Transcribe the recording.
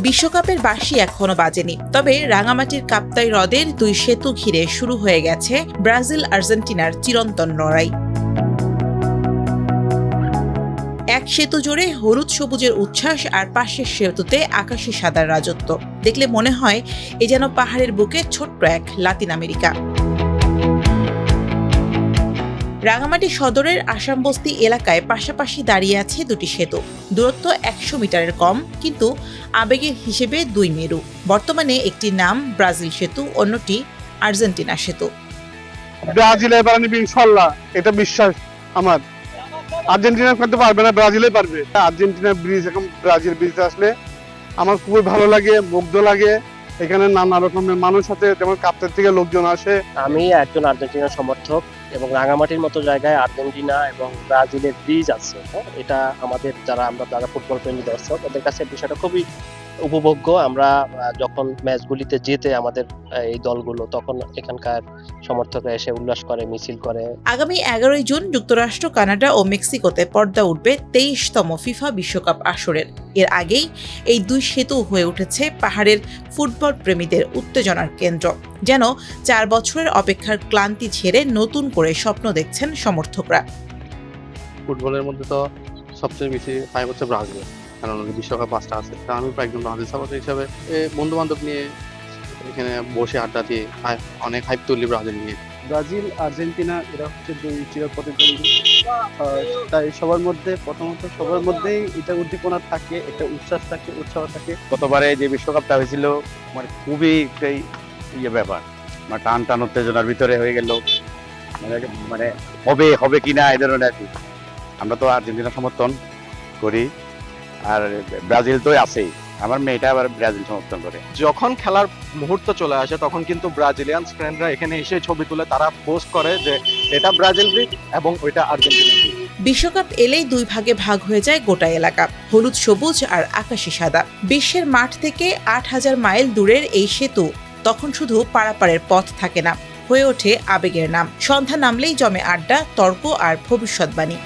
বিশ্বকাপের বাঁশি এখনো বাজেনি, তবে রাঙামাটির কাপ্তাই হ্রদের দুই সেতু ঘিরে শুরু হয়ে গেছে ব্রাজিল আর্জেন্টিনার চিরন্তন লড়াই। এক সেতু জুড়ে হলুদ সবুজের উচ্ছ্বাস, আর পাশের সেতুতে আকাশি সাদার রাজত্ব। দেখলে মনে হয় এ যেন পাহাড়ের বুকে ছোট্ট এক লাতিন আমেরিকা। রাঙামাটি সদরের আসামবস্তি এলাকায় পাশাপাশি দাঁড়িয়ে আছে দুটি সেতু। দূরত্ব 100 মিটারের কম, কিন্তু আবেগের হিসেবে দুই মেরু। বর্তমানে একটি নাম ব্রাজিল সেতু, অন্যটি আর্জেন্টিনা সেতু। ব্রাজিলে পারেনি ইনশাআল্লাহ, এটা বিশ্বাস আমার। আর্জেন্টিনা করতে পারবে না, ব্রাজিলে পারবে। আর্জেন্টিনা ব্রিজ, এখন ব্রাজিল ব্রিজ আসলে আমার খুবই ভালো লাগে, মুগ্ধ লাগে। এখানে নানা রকমের মানুষ আছে, যেমন কাপ্তাই থেকে লোকজন আসে। আমি একজন আর্জেন্টিনা সমর্থক এবং রাঙামাটির মতো জায়গায় আর্জেন্টিনা এবং ব্রাজিলের ব্রিজ আছে। এটা আমাদের যারা ফুটবল প্রেমী দর্শক, ওদের কাছে বিষয়টা খুবই উপভোগ্য। আমরা যখন ম্যাচগুলিতে জেতে আমাদের এই দলগুলো, তখন এখানকার সমর্থকরা এসে উল্লাস করে, মিছিল করে। আগামী 11 জুন যুক্তরাষ্ট্র, কানাডা ও মেক্সিকোতে পর্দা উঠবে 23তম ফিফা বিশ্বকাপ আসরের। এর আগেই এই দুই সেতু হয়ে উঠেছে পাহাড়ের ফুটবল প্রেমীদের উত্তেজনার কেন্দ্র। যেন 4 বছরের অপেক্ষার ক্লান্তি ঝেড়ে নতুন করে স্বপ্ন দেখছেন সমর্থকরা। ফুটবলের মধ্যে তো সবচেয়ে বেশি হাই হচ্ছে ব্রাজিল, কারণ বিশ্বকাপ 5টা আছে। তা আমি একজন ব্রাজিল সাপোর্টার হিসাবে বন্ধু বান্ধব নিয়ে এখানে বসে আড্ডা দিয়ে অনেক হাইপ তুলি ব্রাজিল নিয়ে। ব্রাজিল আর্জেন্টিনা এরা হচ্ছে দুই চিরপ্রতিদ্বন্দ্বী। তাই সবার মধ্যেই এটা উদ্দীপনা থাকে, এটা উচ্ছ্বাস থাকে, উৎসাহ থাকে। গতবারে যে বিশ্বকাপটা হয়েছিল মানে খুবই একটাই ব্যাপার, মানে টান উত্তেজনার ভিতরে হয়ে গেল। মানে হবে কিনা এই ধরনের আর কি। আমরা তো আর্জেন্টিনা সমর্থন করি, আর ব্রাজিল তো আছেই। আমার মেয়েটা আবার ব্রাজিল সমর্থন করে। যখন খেলার মুহূর্ত চলে আসে, তখন কিন্তু ব্রাজিলিয়ান ফ্রেন্ডরা এখানে এসে ছবি তুলে, তারা পোস্ট করে যে এটা ব্রাজিল ব্রিজ এবং ওইটা আর্জেন্টিনা ব্রিজ। বিশ্বকাপ এলেই দুই ভাগে ভাগ হয়ে যায় গোটা এলাকা, হলুদ সবুজ আর আকাশি সাদা। বিশ্বের মাঠ থেকে 8000 মাইল দূরের এই সেতু তখন শুধু পারাপারের পথ থাকে না, হয়ে ওঠে আবেগের নাম। সন্ধ্যা নামলেই জমে আড্ডা, তর্ক আর ভবিষ্যৎবাণী।